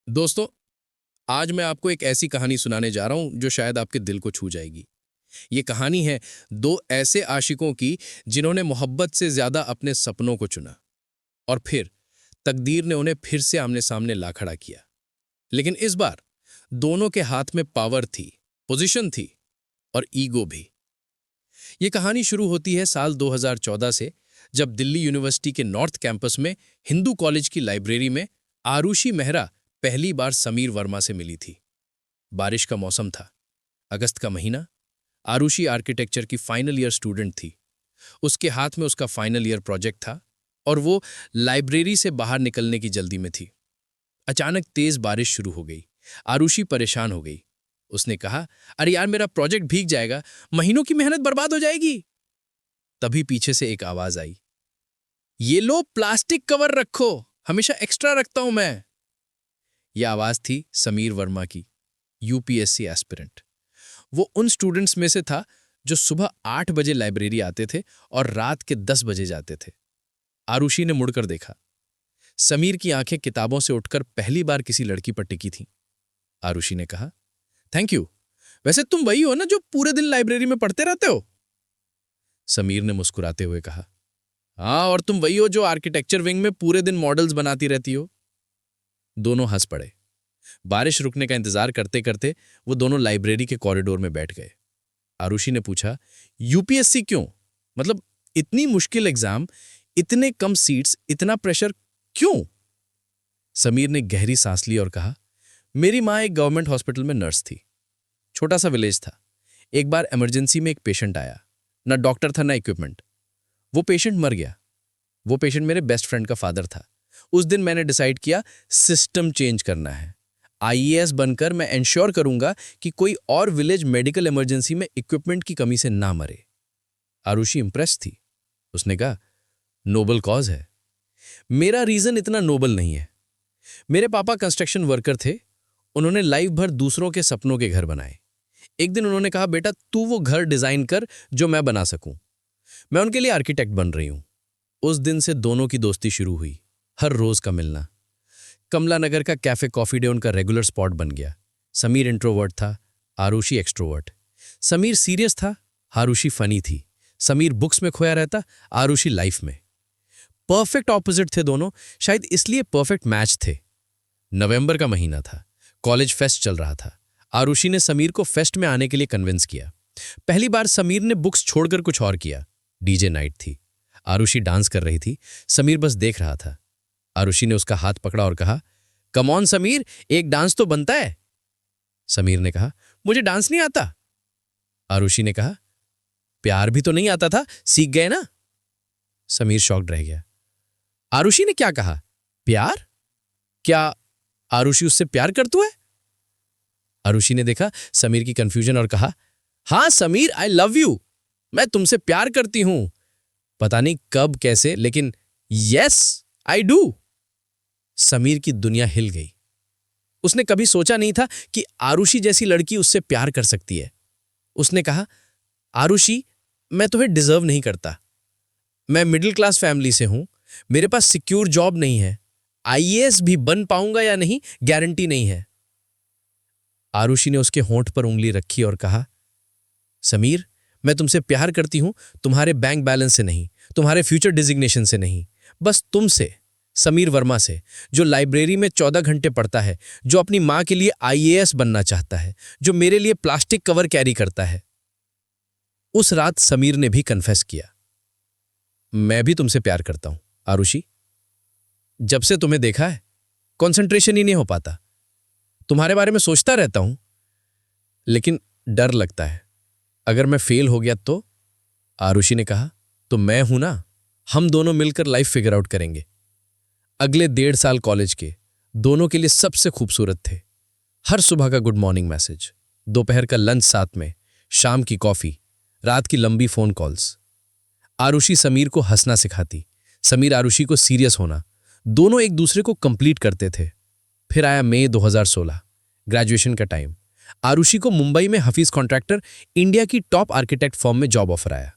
दोस्तों, आज मैं आपको एक ऐसी कहानी सुनाने जा रहा हूं जो शायद आपके दिल को छू जाएगी। ये कहानी है दो ऐसे आशिकों की जिन्होंने मोहब्बत से ज्यादा अपने सपनों को चुना और फिर तकदीर ने उन्हें फिर से आमने सामने ला खड़ा किया। लेकिन इस बार दोनों के हाथ में पावर थी, पोजीशन थी और ईगो भी। ये कहानी शुरू होती है साल 2014 से, जब दिल्ली यूनिवर्सिटी के नॉर्थ कैंपस में हिंदू कॉलेज की लाइब्रेरी में आरुषि मेहरा पहली बार समीर वर्मा से मिली थी। बारिश का मौसम था, अगस्त का महीना। आरुषि आर्किटेक्चर की फाइनल ईयर स्टूडेंट थी। उसके हाथ में उसका फाइनल ईयर प्रोजेक्ट था और वो लाइब्रेरी से बाहर निकलने की जल्दी में थी। अचानक तेज बारिश शुरू हो गई। आरुषि परेशान हो गई। उसने कहा, अरे यार, मेरा प्रोजेक्ट भीग जाएगा, महीनों की मेहनत बर्बाद हो जाएगी। तभी पीछे से एक आवाज आई, ये लो प्लास्टिक कवर रखो, हमेशा एक्स्ट्रा रखता हूं मैं। यह आवाज थी समीर वर्मा की, यूपीएससी एस्पिरेंट। वो उन स्टूडेंट्स में से था जो सुबह 8 बजे लाइब्रेरी आते थे और रात के 10 बजे जाते थे। आरुषि ने मुड़कर देखा। समीर की आंखें किताबों से उठकर पहली बार किसी लड़की पर टिकी थीं। आरुषि ने कहा, थैंक यू। वैसे तुम वही हो ना जो पूरे दिन लाइब्रेरी में पढ़ते रहते हो? समीर ने मुस्कुराते हुए कहा, हाँ, और तुम वही हो जो आर्किटेक्चर विंग में पूरे दिन मॉडल्स बनाती रहती हो। दोनों हंस पड़े। बारिश रुकने का इंतजार करते करते वो दोनों लाइब्रेरी के कॉरिडोर में बैठ गए। आरुषि ने पूछा, यूपीएससी क्यों? मतलब इतनी मुश्किल एग्जाम, इतने कम सीट्स, इतना प्रेशर क्यों? समीर ने गहरी सांस ली और कहा, मेरी माँ एक गवर्नमेंट हॉस्पिटल में नर्स थी। छोटा सा विलेज था। एक बार इमरजेंसी में एक पेशेंट आया। ना डॉक्टर था ना इक्विपमेंट। वो पेशेंट मर गया। वो पेशेंट मेरे बेस्ट फ्रेंड का फादर था। उस दिन मैंने डिसाइड किया, सिस्टम चेंज करना है। आईएएस बनकर मैं इंश्योर करूंगा कि कोई और विलेज मेडिकल इमरजेंसी में इक्विपमेंट की कमी से ना मरे। आरुषि इंप्रेस थी। उसने कहा, नोबल कॉज है। मेरा रीजन इतना नोबल नहीं है। मेरे पापा कंस्ट्रक्शन वर्कर थे। उन्होंने लाइफ भर दूसरों के सपनों के घर बनाए। एक दिन उन्होंने कहा, बेटा तू वो घर डिजाइन कर जो मैं बना सकूं। मैं उनके लिए आर्किटेक्ट बन रही हूं। उस दिन से दोनों की दोस्ती शुरू हुई। हर रोज का मिलना। कमला नगर का कैफे कॉफी डे उनका रेगुलर स्पॉट बन गया। समीर इंट्रोवर्ट था, आरुषि एक्सट्रोवर्ट। समीर सीरियस था, आरुषि फनी थी। समीर बुक्स में खोया रहता, आरुषि लाइफ में। परफेक्ट ऑपोजिट थे दोनों, शायद इसलिए परफेक्ट मैच थे। नवंबर का महीना था। कॉलेज फेस्ट चल रहा था। आरुषि ने समीर को फेस्ट में आने के लिए कन्विंस किया। पहली बार समीर ने बुक्स छोड़कर कुछ और किया। डीजे नाइट थी। आरुषि डांस कर रही थी, समीर बस देख रहा था। आरुषि ने उसका हाथ पकड़ा और कहा, कम ऑन समीर, एक डांस तो बनता है। समीर ने कहा, मुझे डांस नहीं आता। आरुषि ने कहा, प्यार भी तो नहीं आता था, सीख गए ना। समीर शॉक्ड रह गया। आरुषि ने क्या कहा? प्यार? क्या आरुषि उससे प्यार करतू है? आरुषि ने देखा समीर की कंफ्यूजन और कहा, हां समीर, आई लव यू। मैं तुमसे प्यार करती हूं। पता नहीं कब कैसे, लेकिन यस आई डू। समीर की दुनिया हिल गई। उसने कभी सोचा नहीं था कि आरुषि जैसी लड़की उससे प्यार कर सकती है। उसने कहा, आरुषि, मैं तुम्हें डिजर्व नहीं करता। मैं मिडिल क्लास फैमिली से हूं। मेरे पास सिक्योर जॉब नहीं है। आईएएस भी बन पाऊंगा या नहीं, गारंटी नहीं है। आरुषि ने उसके होंठ पर उंगली रखी और कहा, समीर, मैं तुमसे प्यार करती हूं, तुम्हारे बैंक बैलेंस से नहीं, तुम्हारे फ्यूचर डिजिग्नेशन से नहीं, बस तुमसे, समीर वर्मा से, जो लाइब्रेरी में 14 घंटे पढ़ता है, जो अपनी मां के लिए आईएएस बनना चाहता है, जो मेरे लिए प्लास्टिक कवर कैरी करता है। उस रात समीर ने भी कन्फेस किया, मैं भी तुमसे प्यार करता हूं आरुषि। जब से तुम्हें देखा है, कंसंट्रेशन ही नहीं हो पाता। तुम्हारे बारे में सोचता रहता हूं, लेकिन डर लगता है अगर मैं फेल हो गया तो। आरुषि ने कहा, तो मैं हूं ना, हम दोनों मिलकर लाइफ फिगर आउट करेंगे। अगले 1.5 साल कॉलेज के दोनों के लिए सबसे खूबसूरत थे। हर सुबह का गुड मॉर्निंग मैसेज, दोपहर का लंच साथ में, शाम की कॉफी, रात की लंबी फोन कॉल्स। आरुषि समीर को हंसना सिखाती, समीर आरुषि को सीरियस होना। दोनों एक दूसरे को कंप्लीट करते थे। फिर आया मई 2016, ग्रेजुएशन का टाइम। आरुषि को मुंबई में हफीज कॉन्ट्रैक्टर, इंडिया की टॉप आर्किटेक्ट फर्म में जॉब ऑफर आया।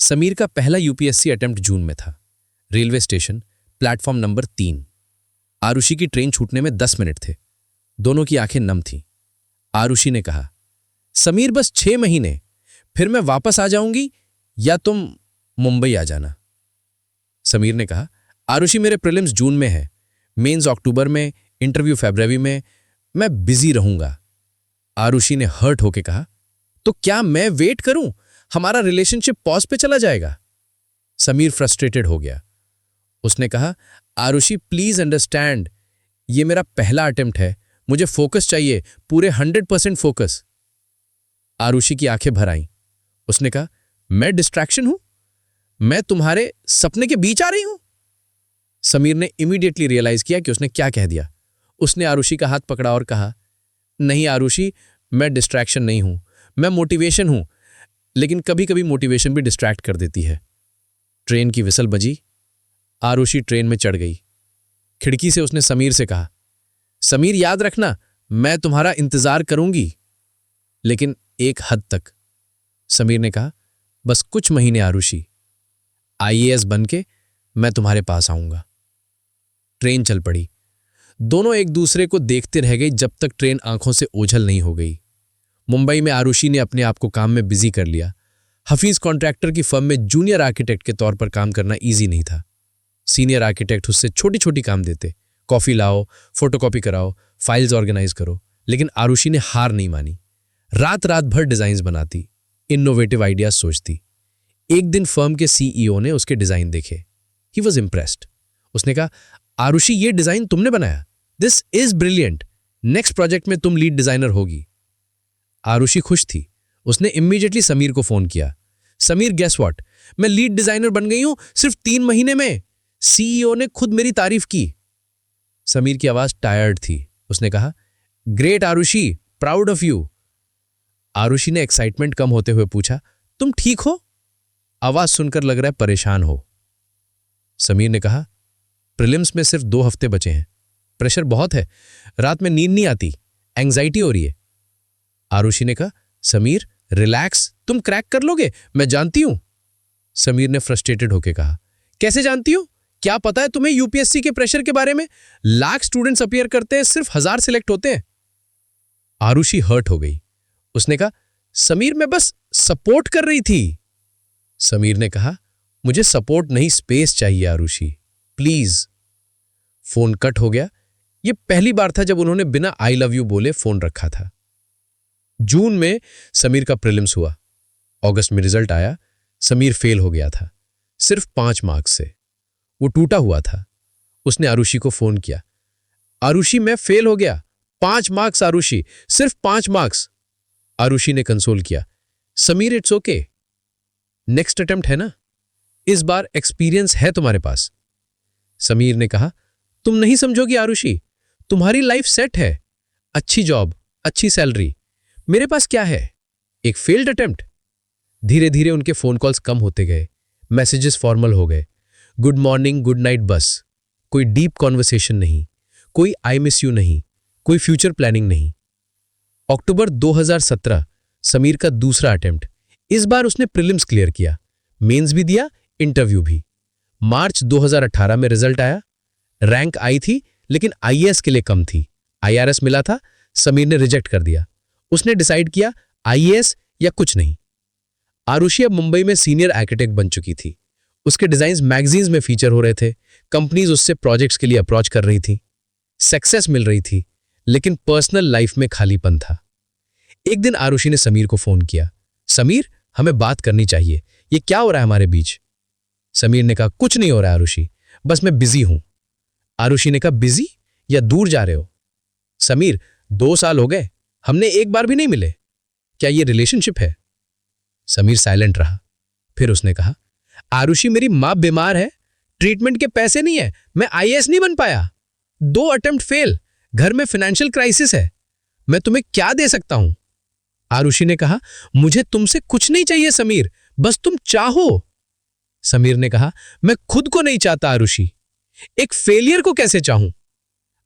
समीर का पहला यूपीएससी अटेम्प्ट जून में था। Railway station, platform number 3। Arushi की ट्रेन छूटने में 10 मिनट थे। दोनों की आंखें नम थीं। आरुषि ने कहा, समीर बस 6 महीने, फिर मैं वापस आ जाऊंगी या तुम मुंबई आ जाना। समीर ने कहा, आरुषि मेरे प्रीलिम्स जून में है, मेंस अक्टूबर में, इंटरव्यू फरवरी में, मैं बिजी रहूंगा। आरुषि ने हर्ट होके कहा, तो क्या मैं वेट करूं? हमारा रिलेशनशिप पॉज पे चला जाएगा। समीर फ्रस्ट्रेटेड हो गया। उसने कहा, आरुषि प्लीज अंडरस्टैंड, ये मेरा पहला अटेम्प्ट है, मुझे फोकस चाहिए, पूरे 100% फोकस। आरुषि की आंखें भर आईं। उसने कहा, मैं डिस्ट्रैक्शन हूं? मैं तुम्हारे सपने के बीच आ रही हूं? समीर ने इमीडिएटली रियलाइज किया कि उसने क्या कह दिया। उसने आरुषि का हाथ पकड़ा और कहा, नहीं आरुषि, मैं डिस्ट्रैक्शन नहीं हूं, मैं मोटिवेशन हूं, लेकिन कभी कभी मोटिवेशन भी डिस्ट्रैक्ट कर देती है। ट्रेन की विसल बजी। आरुषि ट्रेन में चढ़ गई। खिड़की से उसने समीर से कहा, समीर याद रखना, मैं तुम्हारा इंतजार करूंगी, लेकिन एक हद तक। समीर ने कहा, बस कुछ महीने आरुषि, आईएएस बनके मैं तुम्हारे पास आऊंगा। ट्रेन चल पड़ी। दोनों एक दूसरे को देखते रह गई जब तक ट्रेन आंखों से ओझल नहीं हो गई। मुंबई में आरुषि ने अपने आप को काम में बिजी कर लिया। हफीज कॉन्ट्रैक्टर की फर्म में जूनियर आर्किटेक्ट के तौर पर काम करना इजी नहीं था। सीनियर आर्किटेक्ट उससे छोटी छोटी काम देते, कॉफी लाओ, फोटोकॉपी कराओ, फाइल्स ऑर्गेनाइज करो, लेकिन आरुषि ने हार नहीं मानी। रात रात भर डिजाइन्स बनाती, इनोवेटिव आइडियाज सोचती। एक दिन फर्म के सीईओ ने उसके डिजाइन देखे। He was impressed. उसने कहा, आरुषि ये डिजाइन तुमने बनाया, this is brilliant, next project में तुम लीड डिजाइनर होगी। आरुषि खुश थी। उसने इमीडिएटली समीर को फोन किया, समीर गेस व्हाट, मैं लीड डिजाइनर बन गई हूं सिर्फ 3 महीने में, सीईओ ने खुद मेरी तारीफ की। समीर की आवाज टायर्ड थी। उसने कहा, great Arushi, proud of you. Arushi ने एक्साइटमेंट कम होते हुए पूछा, तुम ठीक हो? आवाज सुनकर लग रहा है परेशान हो। समीर ने कहा, प्रीलिम्स में सिर्फ 2 हफ्ते बचे हैं, प्रेशर बहुत है, रात में नींद नहीं आती, एंग्जाइटी हो रही है। आरुषि ने कहा, समीर रिलैक्स, तुम क्रैक कर लोगे, मैं जानती हूं। समीर ने फ्रस्ट्रेटेड होकर कहा, कैसे जानती हो? क्या पता है तुम्हें यूपीएससी के प्रेशर के बारे में? लाख स्टूडेंट्स अपीयर करते हैं, सिर्फ 1000 सिलेक्ट होते हैं। आरुषि हर्ट हो गई। उसने कहा, समीर मैं बस सपोर्ट कर रही थी। समीर ने कहा, मुझे सपोर्ट नहीं, स्पेस चाहिए आरुषि, प्लीज। फोन कट हो गया। यह पहली बार था जब उन्होंने बिना आई लव यू बोले फोन रखा था। जून में समीर का प्रीलिम्स हुआ। अगस्त में रिजल्ट आया। समीर फेल हो गया था, सिर्फ 5 मार्क्स से। वो टूटा हुआ था। उसने आरुषि को फोन किया, आरुषि मैं फेल हो गया, 5 मार्क्स आरुषि, सिर्फ 5 मार्क्स। आरुषि ने कंसोल किया, Sameer it's okay, next attempt है ना, इस बार एक्सपीरियंस है तुम्हारे पास। समीर ने कहा, तुम नहीं समझोगी आरुषि, तुम्हारी लाइफ सेट है, अच्छी जॉब, अच्छी सैलरी। मेरे पास क्या है, एक फेल्ड अटेम्प्ट। धीरे धीरे उनके फोन कॉल्स कम होते गए, मैसेजेस फॉर्मल हो गए, गुड मॉर्निंग गुड नाइट बस, कोई डीप कॉन्वर्सेशन नहीं, कोई आई मिस यू नहीं, कोई फ्यूचर प्लानिंग नहीं। अक्टूबर 2017 समीर का दूसरा अटेम्प्ट। इस बार उसने प्रीलिम्स क्लियर किया, मेंस भी दिया, इंटरव्यू भी। मार्च 2018 में रिजल्ट आया। रैंक आई थी लेकिन आईएएस के लिए कम थी। आईआरएस मिला था, समीर ने रिजेक्ट कर दिया। उसने डिसाइड किया आईएएस या कुछ नहीं। आरुषि अब मुंबई में सीनियर आर्किटेक्ट बन चुकी थी। उसके डिजाइन्स मैगजीन्स में फीचर हो रहे थे, कंपनीज उससे प्रोजेक्ट्स के लिए अप्रोच कर रही थी, सक्सेस मिल रही थी, लेकिन पर्सनल लाइफ में खालीपन था। एक दिन आरुषि ने समीर को फोन किया, समीर हमें बात करनी चाहिए, ये क्या हो रहा है हमारे बीच? समीर ने कहा, कुछ नहीं हो रहा है आरुषि, बस मैं बिजी हूं। आरुषि ने कहा, बिजी या दूर जा रहे हो? समीर 2 साल हो गए, हमने एक बार भी नहीं मिले, क्या ये रिलेशनशिप है? समीर साइलेंट रहा। फिर उसने कहा, आरुषि मेरी मां बीमार है, ट्रीटमेंट के पैसे नहीं है, मैं आईएएस नहीं बन पाया, 2 अटेम्प्ट फेल, घर में फाइनेंशियल क्राइसिस है, मैं तुम्हें क्या दे सकता हूं? आरुषि ने कहा, मुझे तुमसे कुछ नहीं चाहिए समीर, बस तुम चाहो। समीर ने कहा, मैं खुद को नहीं चाहता आरुषि, एक फेलियर को कैसे चाहूं?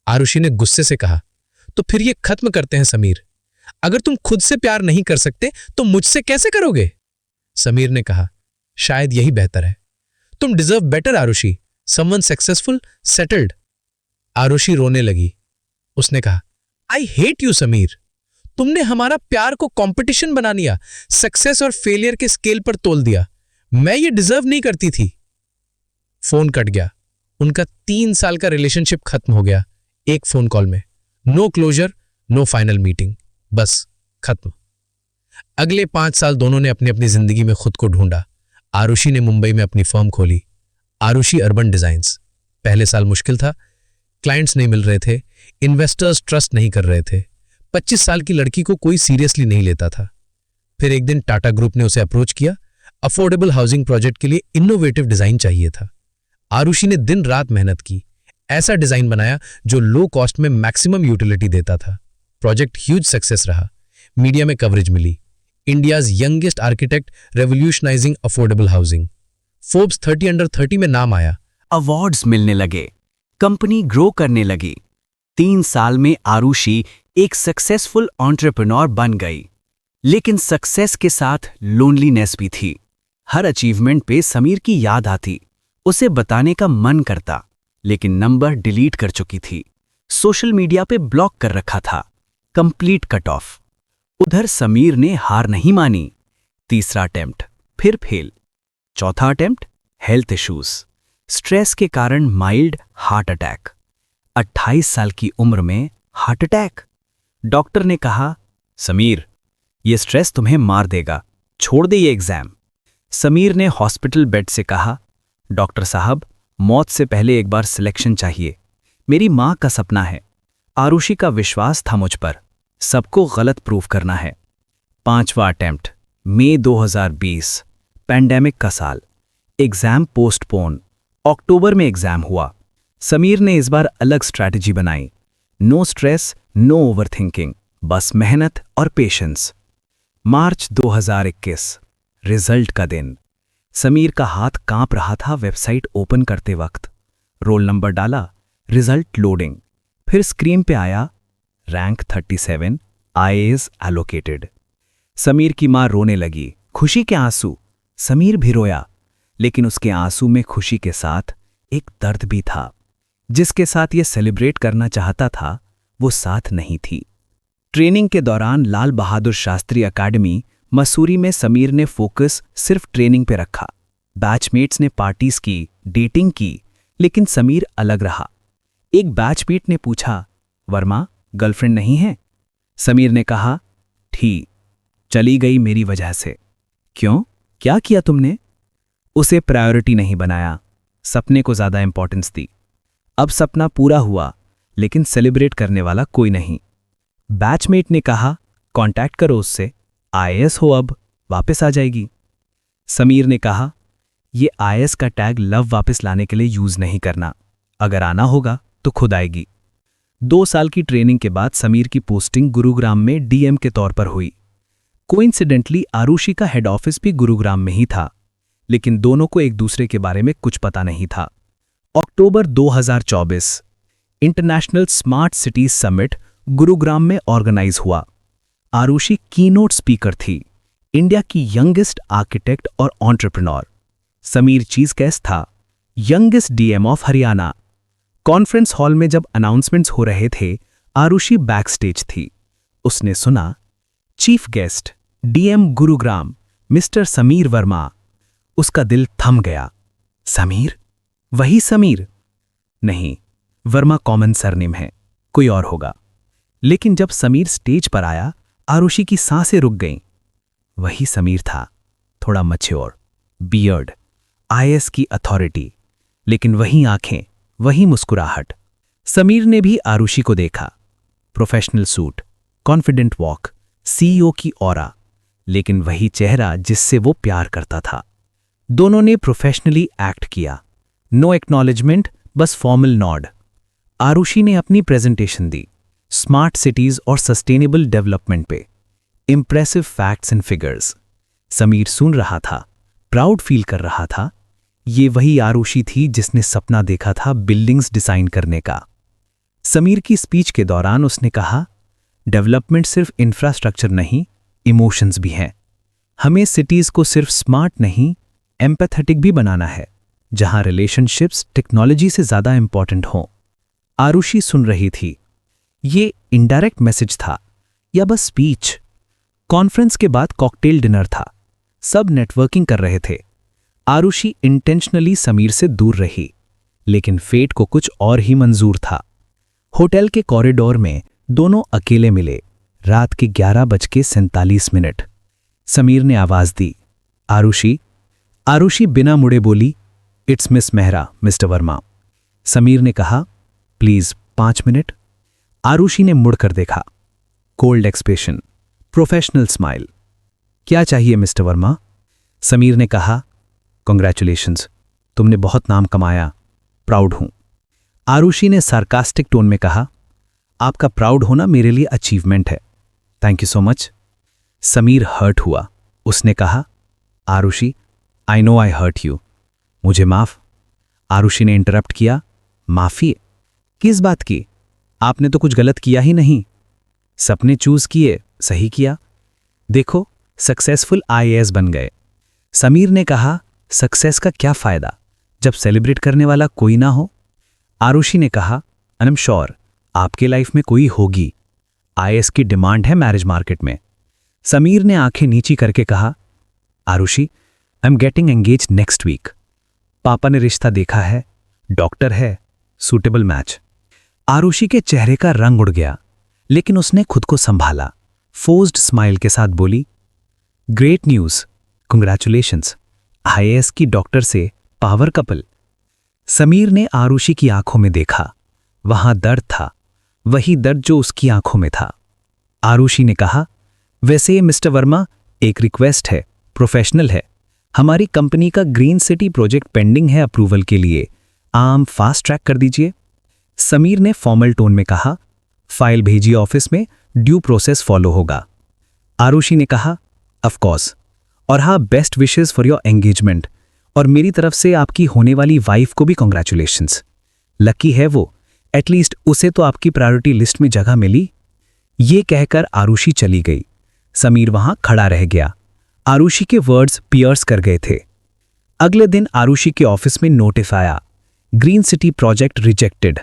आरुषि ने गुस्से से कहा, तो फिर ये खत्म करते हैं समीर, अगर तुम खुद से प्यार नहीं कर सकते तो मुझसे कैसे करोगे? समीर ने कहा, शायद यही बेहतर है, तुम deserve better Arushi, someone successful, settled. Arushi रोने लगी। उसने कहा, आई हेट यू समीर। तुमने हमारा प्यार को कंपटीशन बना दिया, सक्सेस और फेलियर के स्केल पर तोल दिया। मैं ये डिजर्व नहीं करती थी। फोन कट गया। उनका 3 साल का रिलेशनशिप खत्म हो गया एक फोन कॉल में। No closure, no final meeting, बस खत्म। अगले 5 साल दोनों ने अपनी अपनी जिंदगी में खुद को ढूंढा। आरुषि ने मुंबई में अपनी फर्म खोली, आरुषि अर्बन डिजाइन्स। पहले साल मुश्किल था, क्लाइंट्स नहीं मिल रहे थे, इन्वेस्टर्स ट्रस्ट नहीं कर रहे थे। 25 साल की लड़की को कोई सीरियसली नहीं लेता था। फिर एक दिन टाटा ग्रुप ने उसे अप्रोच किया। अफोर्डेबल हाउसिंग प्रोजेक्ट के लिए इनोवेटिव डिजाइन चाहिए था। आरुषि ने दिन रात मेहनत की, ऐसा डिजाइन बनाया जो लो कॉस्ट में मैक्सिमम यूटिलिटी देता था। प्रोजेक्ट ह्यूज सक्सेस रहा, मीडिया में कवरेज मिली। India's youngest architect revolutionising affordable housing, Forbes 30 under 30 में नाम आया। अवार्ड्स मिलने लगे, कंपनी ग्रो करने लगी। 3 साल में आरुषि एक सक्सेसफुल एंटरप्रेन्योर बन गई। लेकिन सक्सेस के साथ लोनलीनेस भी थी। हर अचीवमेंट पे समीर की याद आती, उसे बताने का मन करता, लेकिन नंबर डिलीट कर चुकी थी, सोशल मीडिया पे ब्लॉक कर रखा था। Complete cut off. उधर समीर ने हार नहीं मानी। तीसरा अटेम्प्ट, फिर फेल। चौथा अटेम्प्ट, हेल्थ इश्यूज, स्ट्रेस के कारण माइल्ड हार्ट अटैक। 28 साल की उम्र में हार्ट अटैक। डॉक्टर ने कहा, समीर, ये स्ट्रेस तुम्हें मार देगा, छोड़ दे ये एग्जाम। समीर ने हॉस्पिटल बेड से कहा, डॉक्टर साहब, मौत से पहले एक बार सिलेक्शन चाहिए, मेरी मां का सपना है। आरुषि का विश्वास था मुझ पर, सबको गलत प्रूफ करना है। 5वां अटेम्प्ट, मई 2020, पैंडेमिक का साल। एग्जाम पोस्टपोन, अक्टूबर में एग्जाम हुआ। समीर ने इस बार अलग स्ट्रैटेजी बनाई। नो स्ट्रेस, नो ओवरथिंकिंग, बस मेहनत और पेशेंस। मार्च 2021, रिजल्ट का दिन। समीर का हाथ कांप रहा था वेबसाइट ओपन करते वक्त। रोल नंबर डाला, रिजल्ट लोडिंग। फिर स्क्रीन पे आया, रैंक 37, आईएएस एलोकेटेड। समीर की मां रोने लगी, खुशी के आंसू। समीर भी रोया, लेकिन उसके आंसू में खुशी के साथ एक दर्द भी था। जिसके साथ ये सेलिब्रेट करना चाहता था, वो साथ नहीं थी। ट्रेनिंग के दौरान लाल बहादुर शास्त्री अकादमी मसूरी में समीर ने फोकस सिर्फ ट्रेनिंग पे रखा। बैचमेट्स ने पार्टीज की, डेटिंग की, लेकिन समीर अलग रहा। एक बैचमेट ने पूछा, वर्मा, गर्लफ्रेंड नहीं है? समीर ने कहा, ठीक, चली गई मेरी वजह से। क्यों, क्या किया तुमने? उसे प्रायोरिटी नहीं बनाया, सपने को ज्यादा इंपॉर्टेंस दी। अब सपना पूरा हुआ, लेकिन सेलिब्रेट करने वाला कोई नहीं। बैचमेट ने कहा, कांटेक्ट करो उससे, आईएएस हो अब, वापस आ जाएगी। समीर ने कहा, ये आईएएस का टैग लव वापस लाने के लिए यूज नहीं करना, अगर आना होगा तो खुद आएगी। 2 साल की ट्रेनिंग के बाद समीर की पोस्टिंग गुरुग्राम में डीएम के तौर पर हुई। कोइंसिडेंटली आरुषि का हेड ऑफिस भी गुरुग्राम में ही था, लेकिन दोनों को एक दूसरे के बारे में कुछ पता नहीं था। अक्टूबर 2024, international smart cities summit Gurugram में ऑर्गेनाइज हुआ। आरुषि कीनोट स्पीकर थी, इंडिया की यंगेस्ट आर्किटेक्ट और एंटरप्रेन्योर। समीर चीफ गेस्ट था, youngest DM of Haryana. Conference hall में जब अनाउंसमेंट्स हो रहे थे, आरुषि बैक स्टेज थी। उसने सुना, chief guest DM Gurugram mister Sameer Verma. उसका दिल थम गया। समीर? वही समीर? नहीं, वर्मा कॉमन सरनेम है, कोई और होगा। लेकिन जब समीर स्टेज पर आया, आरुषि की सांसें रुक गईं। वही समीर था, थोड़ा मैच्योर, बियर्ड, आईएएस की अथॉरिटी, लेकिन वही आंखें, वही मुस्कुराहट। समीर ने भी आरुषि को देखा, professional suit, confident walk, CEO की ऑरा, लेकिन वही चेहरा जिससे वो प्यार करता था। दोनों ने प्रोफेशनली एक्ट किया, नो एक्नॉलेजमेंट, बस फॉर्मल नॉड। आरुषि ने अपनी प्रेजेंटेशन दी, स्मार्ट सिटीज और सस्टेनेबल डेवलपमेंट पे, impressive facts and figures. Sameer सुन रहा था, प्राउड फील कर रहा था। ये वही आरुषि थी जिसने सपना देखा था बिल्डिंग्स डिजाइन करने का। समीर की स्पीच के दौरान उसने कहा, डेवलपमेंट सिर्फ इंफ्रास्ट्रक्चर नहीं, इमोशंस भी हैं। हमें सिटीज को सिर्फ स्मार्ट नहीं, एम्पैथेटिक भी बनाना है, जहां रिलेशनशिप्स टेक्नोलॉजी से ज्यादा इंपॉर्टेंट हों। आरुषि सुन रही थी। ये इनडायरेक्ट मैसेज था या बस स्पीच? कॉन्फ्रेंस के बाद कॉकटेल डिनर था। सब नेटवर्किंग कर रहे थे। आरुषि इंटेंशनली समीर से दूर रही, लेकिन फेट को कुछ और ही मंजूर था। होटल के कॉरिडोर में दोनों अकेले मिले। रात के 11:47। समीर ने आवाज दी, आरुषि। आरुषि बिना मुड़े बोली, it's miss Mehra, mister Verma. Sameer ने कहा, प्लीज 5 मिनट। आरुषि ने मुड़कर देखा। Cold expression, professional smile. क्या चाहिए मिस्टर वर्मा? समीर ने कहा, कॉन्ग्रेचुलेशंस, तुमने बहुत नाम कमाया, प्राउड हूं। आरुषि ने सार्कास्टिक टोन में कहा, आपका प्राउड होना मेरे लिए अचीवमेंट है, thank you so much. Sameer hurt हुआ। उसने कहा, Arushi, I know I hurt you, मुझे माफ। आरुषि ने इंटरप्ट किया, माफी? किस बात की? आपने तो कुछ गलत किया ही नहीं। सपने चूज किए, सही किया। देखो, सक्सेसफुल आईएएस बन गए। समीर ने कहा, सक्सेस का क्या फायदा जब सेलिब्रेट करने वाला कोई ना हो? आरुषि ने कहा, आई एम श्योर आपके लाइफ में कोई होगी। आईएएस की डिमांड है मैरिज मार्केट में। समीर ने आंखें नीची करके कहा, Arushi, I am getting engage next week. पापा ने रिश्ता देखा है, डॉक्टर है, सूटेबल मैच। आरुषि के चेहरे का रंग उड़ गया, लेकिन उसने खुद को संभाला। फोर्स्ड स्माइल के साथ बोली, ग्रेट न्यूज, कंग्रेचुलेशंस, आईएएस की डॉक्टर से पावर कपल। समीर ने आरुषि की आंखों में देखा। वहां दर्द था, वही दर्द जो उसकी आंखों में था। आरुषि ने कहा, वैसे मिस्टर वर्मा, एक रिक्वेस्ट है, प्रोफेशनल है। हमारी कंपनी का ग्रीन सिटी प्रोजेक्ट पेंडिंग है अप्रूवल के लिए, आम फास्ट ट्रैक कर दीजिए। समीर ने फॉर्मल टोन में कहा, फाइल भेजिए ऑफिस में, ड्यू प्रोसेस फॉलो होगा। आरुषि ने कहा, ऑफ कोर्स, और हाँ, best wishes for your engagement, और मेरी तरफ से आपकी होने वाली वाइफ को भी कॉन्ग्रेचुलेशंस। लकी है वो, एटलीस्ट उसे तो आपकी प्रायोरिटी लिस्ट में जगह मिली। ये कहकर आरुषि चली गई। समीर वहां खड़ा रह गया। आरुषि के वर्ड्स पियर्स कर गए थे। अगले दिन आरुषि के ऑफिस में नोटिस आया, green city project rejected,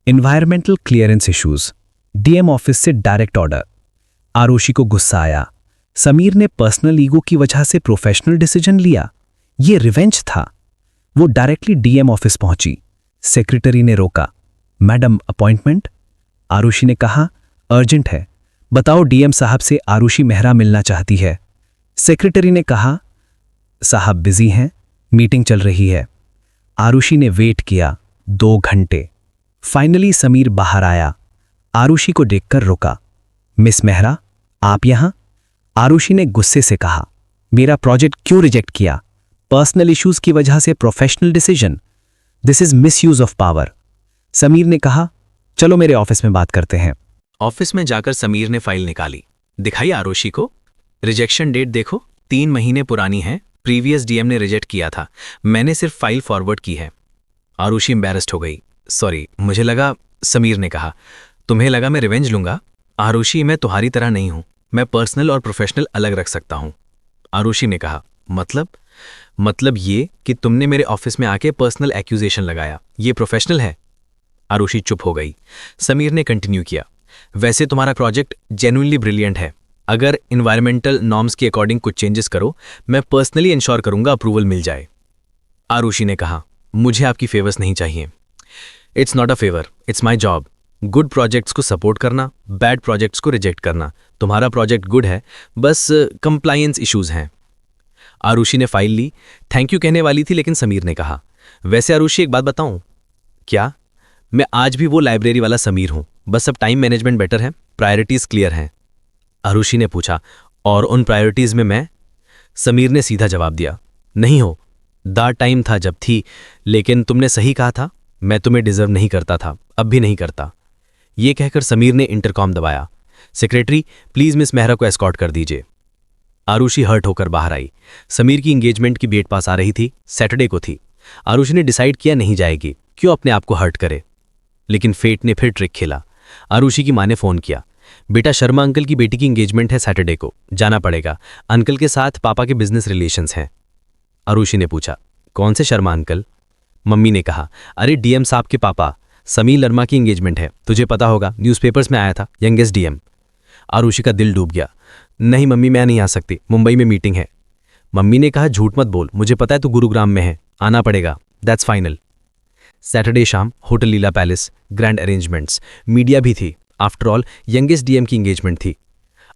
environmental clearance issues, DM office से डायरेक्ट ऑर्डर। आरुषि को गुस्सा आया। समीर ने पर्सनल ईगो की वजह से प्रोफेशनल डिसीजन लिया। ये रिवेंज था। वो डायरेक्टली डीएम ऑफिस पहुंची। सेक्रेटरी ने रोका, मैडम अपॉइंटमेंट? आरुषि ने कहा, अर्जेंट है, बताओ डीएम साहब से आरुषि मेहरा मिलना चाहती है। सेक्रेटरी ने कहा, साहब बिजी हैं, मीटिंग चल रही है। आरुषि ने वेट किया 2 घंटे। फाइनली समीर बाहर आया। आरुषि को देखकर रुका। मिस मेहरा, आप यहां? आरुषि ने गुस्से से कहा, मेरा प्रोजेक्ट क्यों रिजेक्ट किया? पर्सनल इश्यूज की वजह से professional decision, this is misuse of power. Sameer ने कहा, चलो मेरे ऑफिस में बात करते हैं। ऑफिस में जाकर समीर ने फाइल निकाली, दिखाई आरुषि को। रिजेक्शन डेट देखो, 3 महीने पुरानी है, प्रीवियस डीएम ने रिजेक्ट किया था, मैंने सिर्फ फाइल फॉरवर्ड की है। आरुषि एम्बैरेस्ड हो गई, सॉरी, मुझे लगा। समीर ने कहा, तुम्हें लगा मैं रिवेंज लूंगा? आरुषि, मैं तुम्हारी तरह नहीं हूं, मैं पर्सनल और प्रोफेशनल अलग रख सकता हूं। आरुषि ने कहा, मतलब ये कि तुमने मेरे ऑफिस में आके पर्सनल एक्यूजेशन लगाया, ये प्रोफेशनल है? आरुषि चुप हो गई। समीर ने कंटिन्यू किया, वैसे तुम्हारा प्रोजेक्ट जेन्युइनली ब्रिलियंट है, अगर इन्वायरमेंटल नॉर्म्स के अकॉर्डिंग कुछ चेंजेस करो, मैं पर्सनली इंश्योर करूंगा अप्रूवल मिल जाए। आरुषि ने कहा, मुझे आपकी फेवर्स नहीं चाहिए। It's not a favour, it's my job. Good projects को सपोर्ट करना, बैड प्रोजेक्ट्स को रिजेक्ट करना। तुम्हारा प्रोजेक्ट गुड है, बस कंप्लायंस इश्यूज हैं। आरुषि ने फाइल ली, थैंक यू कहने वाली थी, लेकिन समीर ने कहा, वैसे आरुषि एक बात बताऊं? क्या? मैं आज भी वो लाइब्रेरी वाला समीर हूं, बस अब टाइम मैनेजमेंट बेटर है, प्रायोरिटीज क्लियर हैं। आरुषि ने पूछा, और उन प्रायोरिटीज में मैं? समीर ने सीधा जवाब दिया, नहीं हो। द टाइम था जब थी, लेकिन तुमने सही कहा था, मैं तुम्हें डिजर्व नहीं करता था, अब भी नहीं करता। ये कहकर समीर ने इंटरकॉम दबाया, सेक्रेटरी प्लीज मिस मेहरा को एस्कॉर्ट कर दीजिए। आरुषि हर्ट होकर बाहर आई। समीर की एंगेजमेंट की डेट पास आ रही थी, सैटरडे को थी। आरुषि ने डिसाइड किया नहीं जाएगी, क्यों अपने आप को हर्ट करे। लेकिन फेट ने फिर ट्रिक खेला। आरुषि की मां ने फोन किया, बेटा शर्मा अंकल की बेटी की एंगेजमेंट है सैटरडे को, जाना पड़ेगा, अंकल के साथ पापा के बिजनेस रिलेशंस हैं। आरुषि ने पूछा, कौन से शर्मा अंकल? मम्मी ने कहा, अरे डीएम साहब के पापा, समीर वर्मा की एंगेजमेंट है, तुझे पता होगा, न्यूज़पेपर्स में आया था, यंगेस्ट डीएम। आरुषि का दिल डूब गया। नहीं मम्मी, मैं नहीं आ सकती, मुंबई में मीटिंग है। मम्मी ने कहा झूठ मत बोल, मुझे पता है तू गुरुग्राम में है, आना पड़ेगा, दैट्स फाइनल। सैटरडे शाम होटल लीला पैलेस, ग्रैंड अरेंजमेंट्स, मीडिया भी थी। आफ्टर ऑल यंगेस्ट डीएम की एंगेजमेंट थी।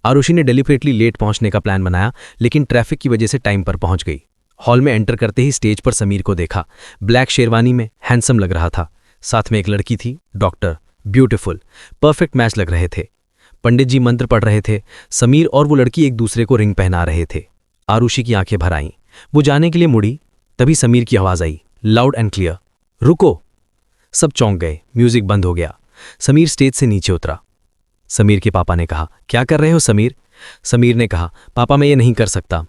आरुषि ने डेलिबरेटली लेट पहुंचने का प्लान बनाया, लेकिन ट्रैफिक की वजह से टाइम पर पहुंच गई। हॉल में एंटर करते ही स्टेज पर समीर को देखा। ब्लैक शेरवानी में हैंडसम लग रहा था। साथ में एक लड़की थी, डॉक्टर, ब्यूटीफुल, परफेक्ट मैच लग रहे थे। पंडित जी मंत्र पढ़ रहे थे। समीर और वो लड़की एक दूसरे को रिंग पहना रहे थे। आरुषि की आंखें भर आईं। वो जाने के लिए मुड़ी, तभी समीर की आवाज आई, लाउड एंड क्लियर, रुको। सब चौंक गए, म्यूजिक बंद हो गया। समीर स्टेज से नीचे उतरा। समीर के पापा ने कहा, क्या कर रहे हो समीर? समीर ने कहा, पापा मैं ये नहीं कर सकता।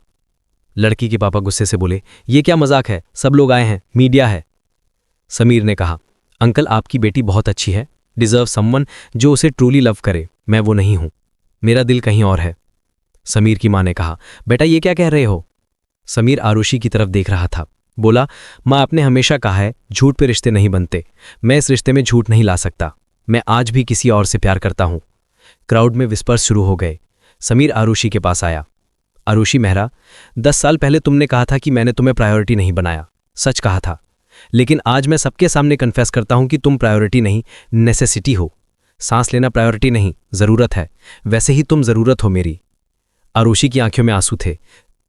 लड़की के पापा गुस्से से बोले, ये क्या मजाक है, सब लोग आए हैं, मीडिया है। समीर ने कहा, अंकल आपकी बेटी बहुत अच्छी है, डिजर्व समवन जो उसे ट्रूली लव करे, मैं वो नहीं हूं, मेरा दिल कहीं और है। समीर की मां ने कहा, बेटा ये क्या कह रहे हो? समीर आरुषि की तरफ देख रहा था। बोला, मां आपने हमेशा कहा है झूठ पे रिश्ते नहीं बनते, मैं इस रिश्ते में झूठ नहीं ला सकता, मैं आज भी किसी और से प्यार करता हूं। क्राउड में विस्पर्स शुरू हो गए। समीर आरुषि के पास आया। आरुषि मेहरा, 10 साल पहले तुमने कहा था कि मैंने तुम्हें प्रायोरिटी नहीं बनाया, सच कहा था, लेकिन आज मैं सबके सामने कन्फेस करता हूं कि तुम प्रायोरिटी नहीं, नेसेसिटी हो। सांस लेना प्रायोरिटी नहीं, जरूरत है, वैसे ही तुम जरूरत हो मेरी। आरुषि की आंखों में आंसू थे।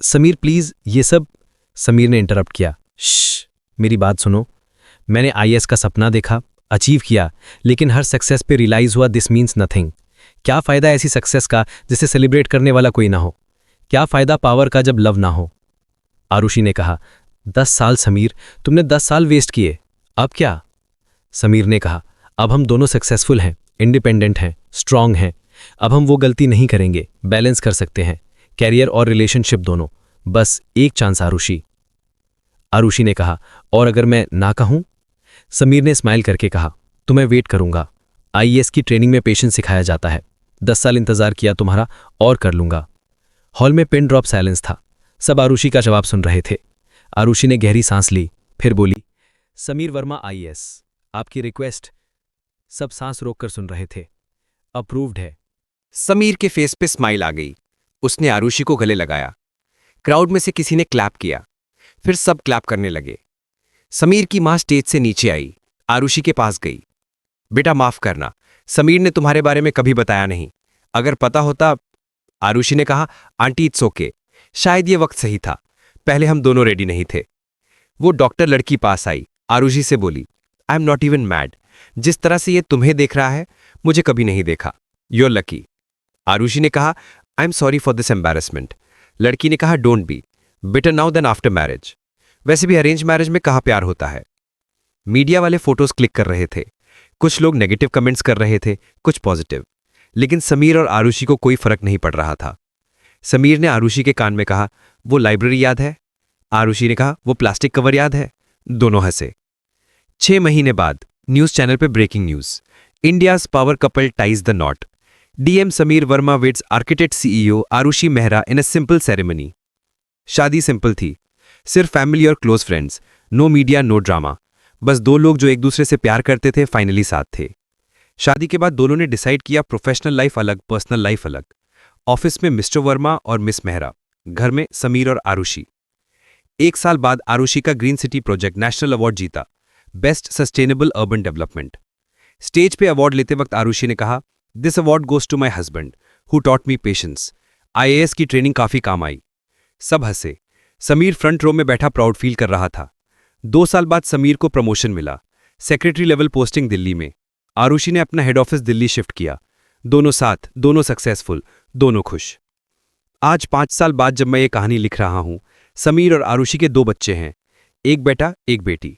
समीर प्लीज ये सब। समीर ने इंटरप्ट किया, श्श, मेरी बात सुनो, मैंने आईएएस का सपना देखा, अचीव किया, लेकिन हर सक्सेस पे रियलाइज हुआ दिस मीन्स नथिंग। क्या फायदा ऐसी सक्सेस का जिसे सेलिब्रेट करने वाला कोई ना हो? क्या फायदा पावर का जब लव ना हो? आरुषि ने कहा, 10 साल समीर, तुमने 10 साल वेस्ट किए, अब क्या? समीर ने कहा, अब हम दोनों सक्सेसफुल हैं, इंडिपेंडेंट हैं, स्ट्रांग हैं, अब हम वो गलती नहीं करेंगे, बैलेंस कर सकते हैं, कैरियर और रिलेशनशिप दोनों, बस एक चांस आरुषि। आरुषि ने कहा, और अगर मैं ना कहूं? समीर ने स्माइल करके कहा, तो मैं वेट करूंगा, आईएएस की ट्रेनिंग में पेशेंस सिखाया जाता है, 10 साल इंतजार किया तुम्हारा, और कर लूंगा। हॉल में पिन ड्रॉप साइलेंस था, सब आरुषि का जवाब सुन रहे थे। आरुषि ने गहरी सांस ली, फिर बोली, समीर वर्मा आईएएस, आपकी रिक्वेस्ट। सब सांस रोककर सुन रहे थे। अप्रूव्ड है। समीर के फेस पे स्माइल आ गई। उसने आरुषि को गले लगाया। क्राउड में से किसी ने क्लैप किया, फिर सब क्लैप करने लगे। समीर की मां स्टेज से नीचे आई, आरुषि के पास गई। बेटा माफ करना, समीर ने तुम्हारे बारे में कभी बताया नहीं, अगर पता होता। आरुषि ने कहा, आंटी इट्स ओके, शायद ये वक्त सही था, पहले हम दोनों रेडी नहीं थे। वो डॉक्टर लड़की पास आई, आरुषि से बोली, I am not even mad, जिस तरह से ये तुम्हें देख रहा है मुझे कभी नहीं देखा, यू आर लकी। आरुषि ने कहा, I am sorry for this embarrassment. लड़की ने कहा, don't be, better now then after marriage. वैसे भी अरेंज मैरिज में कहाँ प्यार होता है। मीडिया वाले फोटोज क्लिक कर रहे थे, कुछ लोग नेगेटिव कमेंट्स कर रहे थे, कुछ पॉजिटिव, लेकिन समीर और आरुषि को कोई फर्क नहीं पड़ रहा था। समीर ने आरुषि के कान में कहा, वो लाइब्रेरी याद है? आरुषि ने कहा, वो प्लास्टिक कवर याद है? दोनों हंसे। 6 महीने बाद न्यूज चैनल पे breaking news, India's power couple ties the knot, DM Sameer Verma weds architect CEO Arushi Mehra in a simple ceremony. शादी सिंपल थी, सिर्फ फैमिली और close friends, no media no drama, बस दो लोग जो एक दूसरे से प्यार करते थे फाइनली साथ थे। शादी के बाद दोनों ने डिसाइड किया प्रोफेशनल लाइफ अलग, पर्सनल लाइफ अलग। ऑफिस में मिस्टर वर्मा और मिस मेहरा, घर में समीर और आरुषि। 1 साल बाद आरुषि का green city project national award जीता, best sustainable urban development. Stage पे अवार्ड लेते वक्त आरुषि ने कहा, this award goes to my husband who taught me patience, IAS की ट्रेनिंग काफी काम आई। सब हंसे। समीर फ्रंट रो में बैठा प्राउड फील कर रहा था। 2 साल बाद समीर को प्रमोशन मिला, सेक्रेटरी लेवल पोस्टिंग दिल्ली में। आरुषि ने अपना हेड ऑफिस दिल्ली शिफ्ट किया। दोनों साथ, दोनों सक्सेसफुल, दोनों खुश। आज 5 साल बाद जब मैं ये कहानी लिख रहा हूं, समीर और आरुषि के 2 बच्चे हैं, एक बेटा एक बेटी।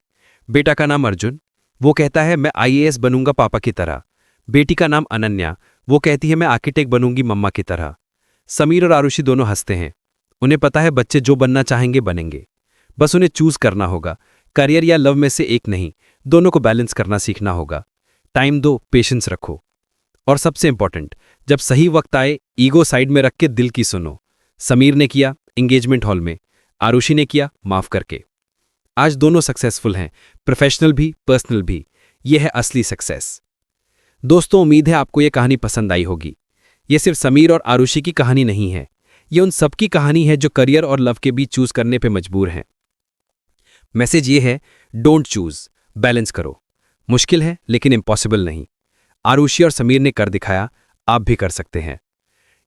बेटा का नाम अर्जुन, वो कहता है मैं आईएएस बनूंगा पापा की तरह। बेटी का नाम अनन्या, वो कहती है मैं आर्किटेक्ट बनूंगी मम्मा की तरह। समीर और आरुषि दोनों हंसते हैं। उन्हें पता है बच्चे जो बनना चाहेंगे बनेंगे, बस उन्हें चूज करना होगा, करियर या लव में से एक नहीं, दोनों को बैलेंस करना सीखना होगा। टाइम दो, पेशेंस रखो, और सबसे इंपॉर्टेंट, जब सही वक्त आए ईगो साइड में रख के दिल की सुनो। समीर ने किया एंगेजमेंट हॉल में, आरुषि ने किया माफ करके। आज दोनों सक्सेसफुल हैं, प्रोफेशनल भी पर्सनल भी। यह है असली सक्सेस। दोस्तों, उम्मीद है आपको यह कहानी पसंद आई होगी। यह सिर्फ समीर और आरुषि की कहानी नहीं है, यह उन सबकी कहानी है जो करियर और लव के बीच चूज करने पे मजबूर हैं। मैसेज ये है, डोंट चूज, बैलेंस करो। मुश्किल है लेकिन इम्पॉसिबल नहीं। आरुषि और समीर ने कर दिखाया, आप भी कर सकते हैं।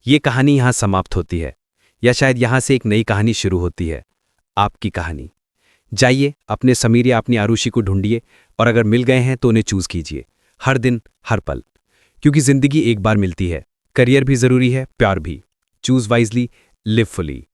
ये कहानी यहां समाप्त होती है, या शायद यहां से एक नई कहानी शुरू होती है, आपकी कहानी। जाइए अपने समीर या अपनी आरुषि को ढूंढिए, और अगर मिल गए हैं तो उन्हें चूज कीजिए, हर दिन हर पल, क्योंकि जिंदगी एक बार मिलती है। करियर भी जरूरी है, प्यार भी। Choose wisely, live fully.